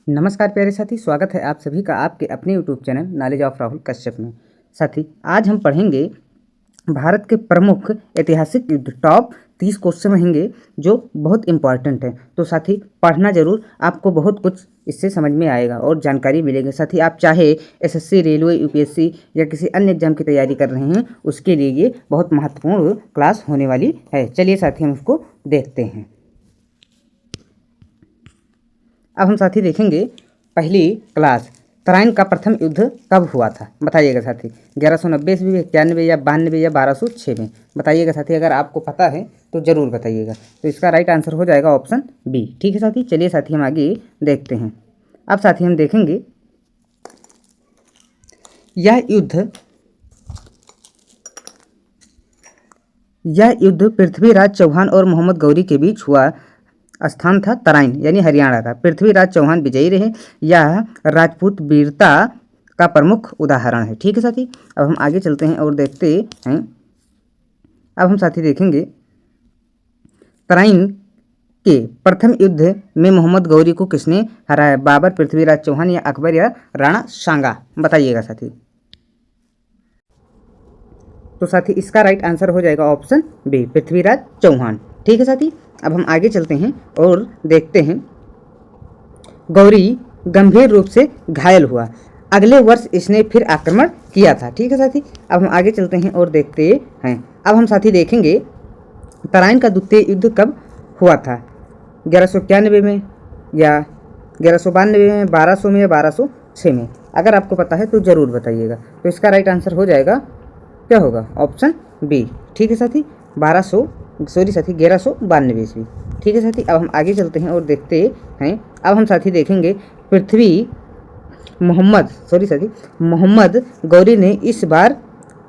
नमस्कार प्यारे साथी, स्वागत है आप सभी का आपके अपने YouTube channel knowledge of Rahul Kashyap में। साथी, आज हम पढ़ेंगे भारत के प्रमुख ऐतिहासिक युद्ध। टॉप 30 क्वेश्चन रहेंगे जो बहुत इंपॉर्टेंट है। तो साथी पढ़ना जरूर, आपको बहुत कुछ इससे समझ में आएगा और जानकारी मिलेगी। साथी, आप चाहे एसएससी, रेलवे, यूपीएससी या किसी अन्य एग्जाम की तैयारी कर रहे हैं, उसके लिए ये बहुत महत्वपूर्ण क्लास होने वाली है। चलिए साथी, हम उसको देखते हैं। अब हम साथी देखेंगे पहली क्लास, तराइन का प्रथम युद्ध कब हुआ था? बताइएगा साथी। 1190 ईस्वी में, 91 या 92 या 1206 में? बताइएगा साथी। अगर आपको पता है तो ज़रूर बताइएगा। तो इसका राइट आंसर हो जाएगा ऑप्शन बी। ठीक है साथी, चलिए साथी हम आगे देखते हैं। अब साथी हम देखेंगे यह युद्ध पृथ्वीराज चौहान और मोहम्मद गौरी के बीच हुआ। स्थान था तराइन यानी हरियाणा का। पृथ्वीराज चौहान विजयी रहे। यह राजपूत वीरता का प्रमुख उदाहरण है। ठीक है साथी, अब हम आगे चलते हैं और देखते हैं। अब हम साथी देखेंगे तराइन के प्रथम युद्ध में मोहम्मद गौरी को किसने हराया? बाबर, पृथ्वीराज चौहान या अकबर या राणा सांगा? बताइएगा साथी। तो साथी इसका राइट आंसर हो जाएगा ऑप्शन बी, पृथ्वीराज चौहान। ठीक है साथी, अब हम आगे चलते हैं और देखते हैं। गौरी गंभीर रूप से घायल हुआ। अगले वर्ष इसने फिर आक्रमण किया था। ठीक है साथी, अब हम आगे चलते हैं और देखते हैं। अब हम साथी देखेंगे तराइन का द्वितीय युद्ध कब हुआ था? 1191 में या 1192 में, 1200 में या 1206 में? अगर आपको पता है तो ज़रूर बताइएगा। तो इसका राइट आंसर हो जाएगा, क्या होगा? Option B. ठीक है साथी, 1192 ईस्वी। ठीक है साथी, अब हम आगे चलते हैं और देखते हैं। अब हम साथी देखेंगे मोहम्मद गौरी ने इस बार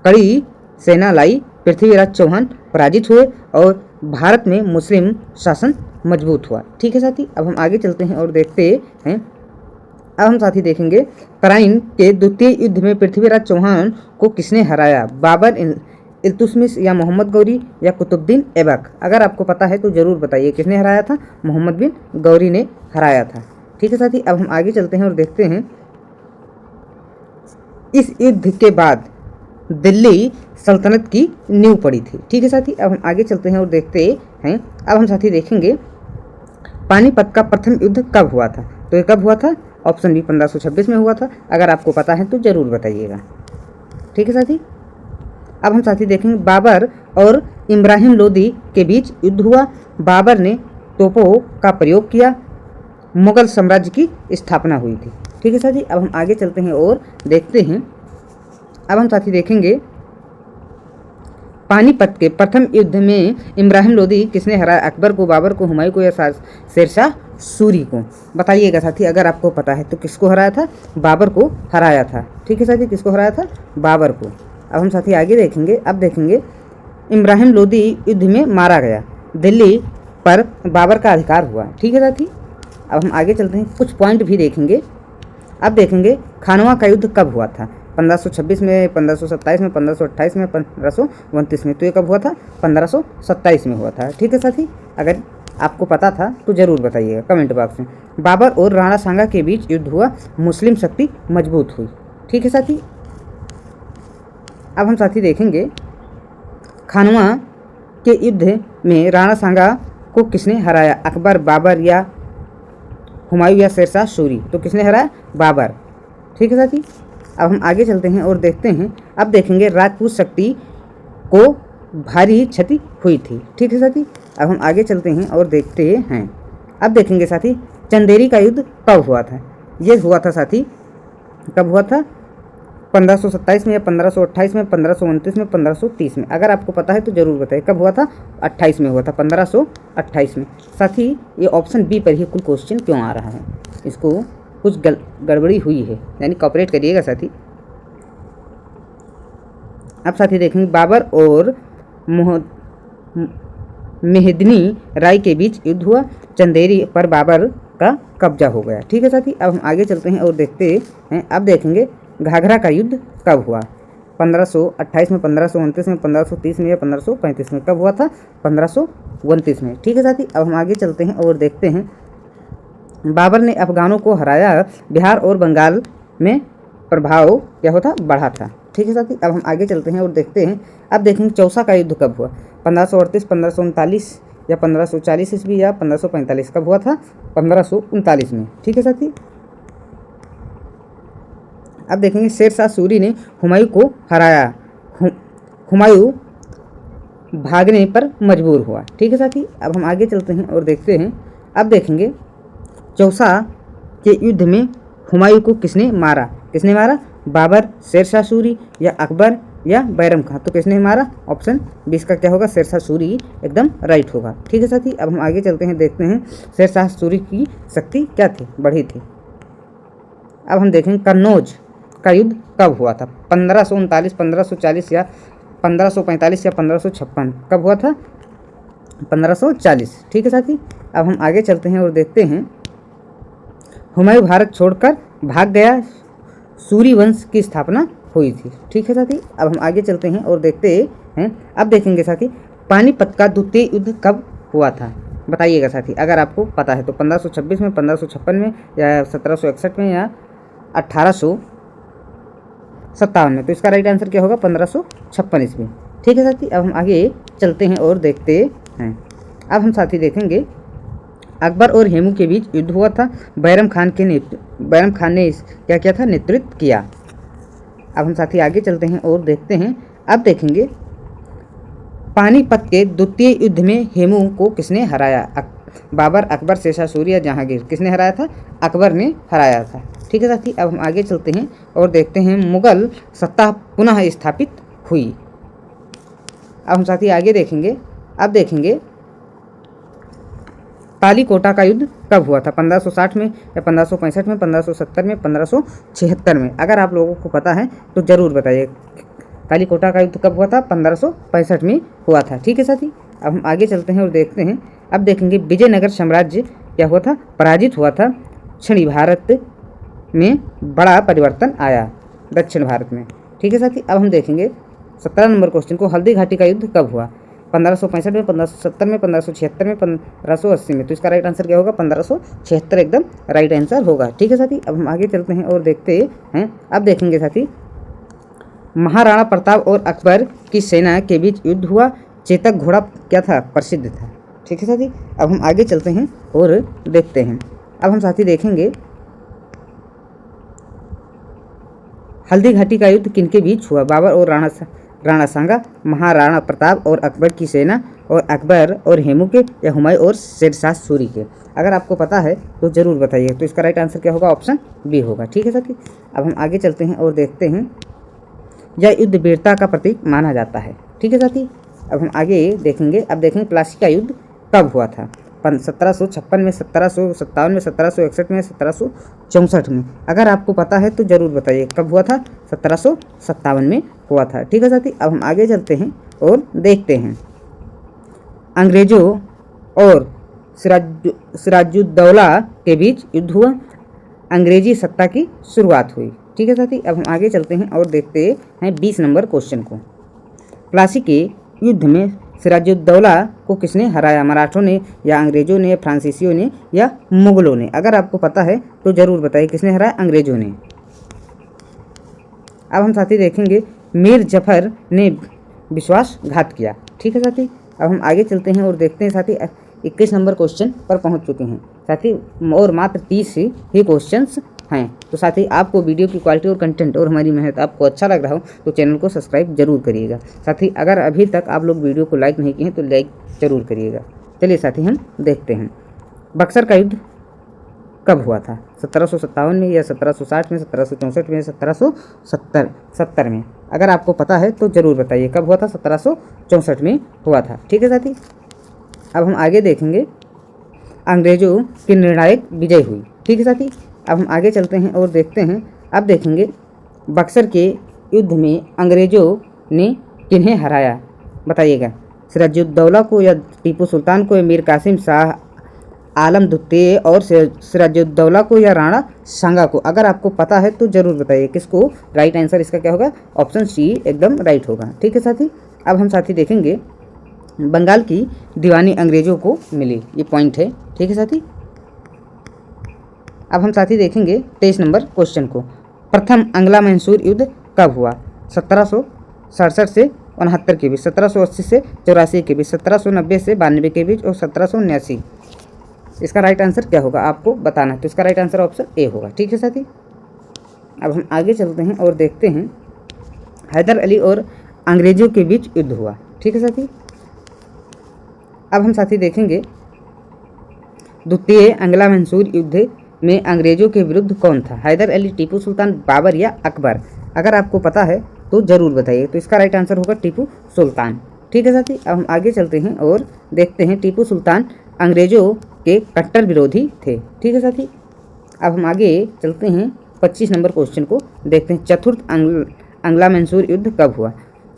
कड़ी सेना लाई। पृथ्वीराज चौहान पराजित हुए और भारत में मुस्लिम शासन मजबूत हुआ। ठीक है साथी, अब हम आगे चलते हैं और देखते हैं। अब हम साथी देखेंगे तराइन के द्वितीय युद्ध में पृथ्वीराज चौहान को किसने हराया? बाबर, इल्तुतमिश या मोहम्मद गौरी या कुतुबुद्दीन ऐबक? अगर आपको पता है तो ज़रूर बताइए। किसने हराया था? मोहम्मद बिन गौरी ने हराया था। ठीक है साथी, अब हम आगे चलते हैं और देखते हैं। इस युद्ध के बाद दिल्ली सल्तनत की नींव पड़ी थी। ठीक है साथी, अब हम आगे चलते हैं और देखते हैं। अब हम साथी देखेंगे पानीपत का प्रथम युद्ध कब हुआ था? तो ये कब हुआ था? ऑप्शन बी, 1526 में हुआ था। अगर आपको पता है तो ज़रूर बताइएगा। ठीक है साथी, अब हम साथी देखेंगे बाबर और इब्राहिम लोदी के बीच युद्ध हुआ। बाबर ने तोपों का प्रयोग किया। मुगल साम्राज्य की स्थापना हुई थी। ठीक है साथी, अब हम आगे चलते हैं और देखते हैं। अब हम साथी देखेंगे पानीपत के प्रथम युद्ध में इब्राहिम लोदी किसने हराया? अकबर को, बाबर को, हुमायूं को या शेरशाह सूरी को? बताइएगा साथी। अगर आपको पता है तो किसको हराया था? बाबर को हराया था। ठीक है साथी, किसको हराया था? बाबर को। अब हम साथी आगे देखेंगे। अब देखेंगे इब्राहिम लोदी युद्ध में मारा गया। दिल्ली पर बाबर का अधिकार हुआ। ठीक है साथी, अब हम आगे चलते हैं। कुछ पॉइंट भी देखेंगे। अब देखेंगे खानवा का युद्ध कब हुआ था? 1526 में, 1527 में, 1528 में, 1529 में? तो ये कब हुआ था? 1527 में हुआ था। ठीक है साथी, अगर आपको पता था तो ज़रूर बताइएगा कमेंट बॉक्स में। बाबर और राणा सांगा के बीच युद्ध हुआ। मुस्लिम शक्ति मजबूत हुई। ठीक है साथी, अब हम साथी देखेंगे खानवा के युद्ध में राणा सांगा को किसने हराया? अकबर, बाबर या हुमायूं या शेरशाह सूरी? तो किसने हराया? बाबर। ठीक है साथी, अब हम आगे चलते हैं और देखते हैं। अब देखेंगे राजपूत शक्ति को भारी क्षति हुई थी। ठीक है साथी, अब हम आगे चलते हैं और देखते हैं। अब देखेंगे साथी चंदेरी का युद्ध कब हुआ था? ये हुआ था साथी, कब हुआ था? 1527 में या 1528 में, 1529 में, 1530 में? अगर आपको पता है तो ज़रूर बताइए। कब हुआ था? 28 में हुआ था, 1528 में। साथी ये ऑप्शन बी पर ही कुल क्वेश्चन क्यों आ रहा है? इसको कुछ गड़बड़ी हुई है, यानी कॉपरेट करिएगा साथी। अब साथी देखेंगे बाबर और मेहदनी राय के बीच युद्ध हुआ। चंदेरी पर बाबर का कब्जा हो गया। ठीक है साथी, अब हम आगे चलते हैं और देखते हैं। अब देखेंगे घाघरा का युद्ध कब हुआ? 1528 में, 1529 में, 1530 में या 1535 में? कब हुआ था? 1529 में। ठीक है साथी, अब हम आगे चलते हैं और देखते हैं। बाबर ने अफगानों को हराया, बिहार और बंगाल में प्रभाव क्या होता बढ़ा था। ठीक है साथी, अब हम आगे चलते हैं और देखते हैं। अब देखेंगे चौसा का युद्ध कब हुआ, 1538, 1539 या 1540 ईस्वी या 1545 कब हुआ था, 1539 में। ठीक है साथी, अब देखेंगे शेरशाह सूरी ने हुमायूं को हराया, हुमायूं भागने पर मजबूर हुआ। ठीक है साथी, अब हम आगे चलते हैं और देखते हैं। अब देखेंगे चौसा के युद्ध में हुमायूं को किसने मारा, किसने मारा, बाबर, शेरशाह सूरी या अकबर या बैरम खां। तो किसने मारा, ऑप्शन 20 का क्या होगा, शेरशाह सूरी एकदम राइट होगा। ठीक है साथी, अब हम आगे चलते हैं, देखते हैं शेरशाह सूरी की शक्ति क्या थी, बढ़ी थी। अब हम देखेंगे कन्नौज का युद्ध कब हुआ था, 1539, 1540 या 1545 या 1556 कब हुआ था, 1540। ठीक है साथी, अब हम आगे चलते हैं और देखते हैं। हुमायूं भारत छोड़कर भाग गया, सूरी वंश की स्थापना हुई थी। ठीक है साथी, अब हम आगे चलते हैं और देखते हैं। अब देखेंगे साथी पानीपत का द्वितीय युद्ध कब हुआ था, बताइएगा साथी अगर आपको पता है तो, 1526 में, 1556 में या 1761 में या 1857 में। तो इसका राइट आंसर क्या होगा, 1556 ईस्वी। ठीक है साथी, अब हम आगे चलते हैं और देखते हैं। अब हम साथी देखेंगे अकबर और हेमू के बीच युद्ध हुआ था, बैरम खान ने क्या किया था, नेतृत्व किया। अब हम साथी आगे चलते हैं और देखते हैं। अब देखेंगे पानीपत के द्वितीय युद्ध में हेमू को किसने हराया, बाबर, अकबर, शेरशाह सूरी या जहांगीर। किसने हराया था, अकबर ने हराया था। ठीक है साथी, अब हम आगे चलते हैं और देखते हैं मुगल सत्ता पुनः स्थापित हुई। अब हम साथी आगे देखेंगे। अब देखेंगे तालीकोटा का युद्ध कब हुआ था, 1560 में या 1565 में, 1570 में, 1576 में। अगर आप लोगों को पता है तो ज़रूर बताइए तालीकोटा का युद्ध कब हुआ था, 1565 में हुआ था। ठीक है साथी, अब हम आगे चलते हैं और देखते हैं। अब देखेंगे विजयनगर साम्राज्य क्या हुआ था, पराजित हुआ था, दक्षिणी भारत में बड़ा परिवर्तन आया, दक्षिण भारत में। ठीक है साथी, अब हम देखेंगे 17 नंबर क्वेश्चन को, हल्दी घाटी का युद्ध कब हुआ, 1565 में, 1570 में, 1576 में, 1580 में। तो इसका राइट आंसर क्या होगा, 1576 एकदम राइट आंसर होगा। ठीक है साथी, अब हम आगे चलते हैं और देखते हैं। अब देखेंगे साथी महाराणा प्रताप और अकबर की सेना के बीच युद्ध हुआ, चेतक घोड़ा क्या था, प्रसिद्ध था। ठीक है साथी, अब हम आगे चलते हैं और देखते हैं। अब हम साथी देखेंगे हल्दी घाटी का युद्ध किनके बीच हुआ, बाबर और राणा सांगा, महाराणा प्रताप और अकबर की सेना, और अकबर और हेमू के या हुमायूं और शेरशाह सूरी के। अगर आपको पता है तो ज़रूर बताइए। तो इसका राइट आंसर क्या होगा, ऑप्शन बी होगा। ठीक है साथी, अब हम आगे चलते हैं और देखते हैं। यह युद्ध वीरता का प्रतीक माना जाता है। ठीक है साथी, अब हम आगे देखेंगे। अब देखेंगे प्लासी का युद्ध कब हुआ था, 1756 में, 1757 में, 1761 में, 1764 में। अगर आपको पता है तो ज़रूर बताइए कब हुआ था, 1757 में हुआ था। ठीक है साथी, अब हम आगे चलते हैं और देखते हैं। अंग्रेज़ों और सिराजुद्दौला के बीच युद्ध हुआ, अंग्रेजी सत्ता की शुरुआत हुई। ठीक है साथी, अब हम आगे चलते हैं और देखते हैं 20 नंबर क्वेश्चन को। प्लासी के युद्ध में सिराजुद्दौला को किसने हराया, मराठों ने या अंग्रेज़ों ने, फ्रांसीसियों ने या मुगलों ने। अगर आपको पता है तो ज़रूर बताइए किसने हराया, अंग्रेज़ों ने। अब हम साथी देखेंगे मीर जफर ने विश्वासघात किया। ठीक है साथी, अब हम आगे चलते हैं और देखते हैं साथी 21 नंबर क्वेश्चन पर पहुंच चुके हैं साथी, और मात्र 30 ही क्वेश्चंस हैं। तो साथी आपको वीडियो की क्वालिटी और कंटेंट और हमारी मेहनत आपको अच्छा लग रहा हो तो चैनल को सब्सक्राइब जरूर करिएगा। साथी अगर अभी तक आप लोग वीडियो को लाइक नहीं किए हैं तो लाइक जरूर करिएगा। चलिए साथी हम देखते हैं बक्सर का युद्ध कब हुआ था, 1757 में या 1760 में, 1764 में, 1770 में। अगर आपको पता है तो ज़रूर बताइए कब हुआ था, 1764 में हुआ था। ठीक है साथी, अब हम आगे देखेंगे अंग्रेज़ों की निर्णायक विजय हुई। ठीक है साथी, अब हम आगे चलते हैं और देखते हैं। अब देखेंगे बक्सर के युद्ध में अंग्रेज़ों ने किन्हें हराया, बताइएगा, सिराजुद्दौला को या टीपू सुल्तान को या मीर कासिम शाह आलम द्वितीय और सिराजुद्दौला को या राणा सांगा को। अगर आपको पता है तो ज़रूर बताइए किसको। राइट आंसर इसका क्या होगा, ऑप्शन सी एकदम राइट होगा। ठीक है साथी, अब हम साथी देखेंगे बंगाल की दीवानी अंग्रेज़ों को मिली, ये पॉइंट है। ठीक है साथी, अब हम साथी देखेंगे 23 नंबर क्वेश्चन को। प्रथम आंग्ला मैसूर युद्ध कब हुआ? 1767 से 69 के बीच, 1780 से 84 के बीच, 1790 से 92 के बीच और 1779। इसका राइट आंसर क्या होगा आपको बताना है। तो इसका राइट आंसर ऑप्शन ए होगा। ठीक है साथी, अब हम आगे चलते हैं और देखते हैं हैदर अली और अंग्रेजों के बीच युद्ध हुआ। ठीक है साथी, अब हम साथी देखेंगे द्वितीय आंग्ला मैसूर युद्ध में अंग्रेजों के विरुद्ध कौन था? हैदर अली, टीपू सुल्तान, बाबर या अकबर? अगर आपको पता है तो ज़रूर बताइए। तो इसका राइट आंसर होगा टीपू सुल्तान। ठीक है साथी, अब हम आगे चलते हैं और देखते हैं टीपू सुल्तान अंग्रेजों के कट्टर विरोधी थे। ठीक है साथी, अब हम आगे चलते हैं 25 नंबर क्वेश्चन को देखते हैं। चतुर्थ आंग्ला मैसूर युद्ध कब हुआ?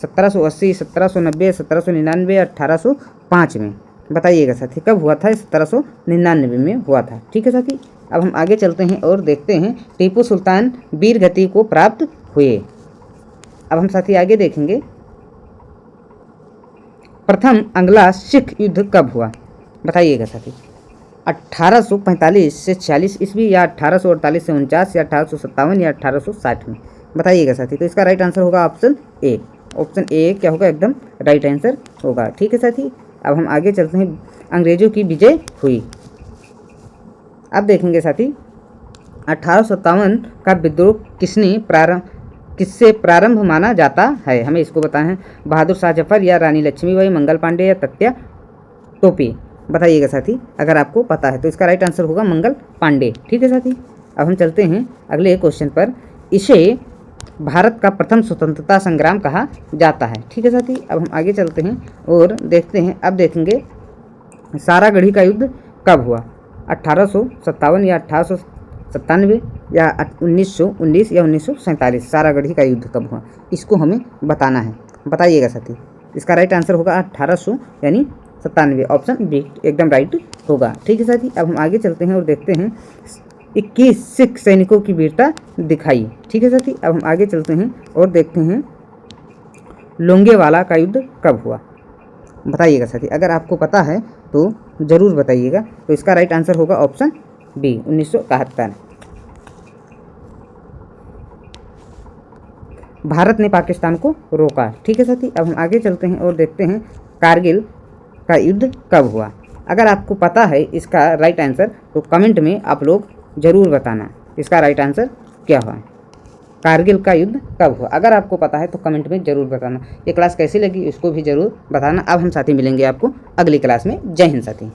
1780, 1790, 1799, 1805 में? बताइएगा साथी कब हुआ था? 1799 में हुआ था। ठीक है साथी, अब हम आगे चलते हैं और देखते हैं टीपू सुल्तान वीर गति को प्राप्त हुए। अब हम साथी आगे देखेंगे प्रथम आंग्ला सिख युद्ध कब हुआ? बताइएगा साथी 1845 से 46 ईस्वी या 1848 से 49 या 1857 या 1860 में? बताइएगा साथी। तो इसका राइट आंसर होगा ऑप्शन ए। ऑप्शन ए क्या होगा? एकदम राइट आंसर होगा। ठीक है साथी, अब हम आगे चलते हैं अंग्रेजों की विजय हुई। अब देखेंगे साथी 1857 का विद्रोह किससे प्रारंभ माना जाता है? हमें इसको बताएं। बहादुर शाह जफर या रानी लक्ष्मीबाई, मंगल पांडे या तत्या टोपी? बताइएगा साथी अगर आपको पता है। तो इसका राइट आंसर होगा मंगल पांडे। ठीक है साथी, अब हम चलते हैं अगले क्वेश्चन पर। इसे भारत का प्रथम स्वतंत्रता संग्राम कहा जाता है। ठीक है साथी, अब हम आगे चलते हैं और देखते हैं। अब देखेंगे सारागढ़ी का युद्ध कब हुआ? 1857 या 1897 या 1919 या 1947? सारागढ़ी का युद्ध कब हुआ? इसको हमें बताना है। बताइएगा साथी। इसका राइट आंसर होगा 1800 यानी 97। ऑप्शन बी एकदम राइट होगा। ठीक है साथी, अब हम आगे चलते हैं और देखते हैं 21 सिख सैनिकों की वीरता दिखाई। ठीक है साथी, अब हम आगे चलते हैं और देखते हैं लोंगेवाला का युद्ध कब हुआ? बताइएगा साथी अगर आपको पता है तो ज़रूर बताइएगा। तो इसका राइट आंसर होगा ऑप्शन बी 1971। भारत ने पाकिस्तान को रोका। ठीक है साथी, अब हम आगे चलते हैं और देखते हैं कारगिल का युद्ध कब हुआ? अगर आपको पता है इसका राइट आंसर तो कमेंट में आप लोग ज़रूर बताना इसका राइट आंसर क्या हुआ। कारगिल का युद्ध कब हुआ? अगर आपको पता है तो कमेंट में ज़रूर बताना। ये क्लास कैसी लगी उसको भी ज़रूर बताना। अब हम साथी मिलेंगे आपको अगली क्लास में। जय हिंद साथी।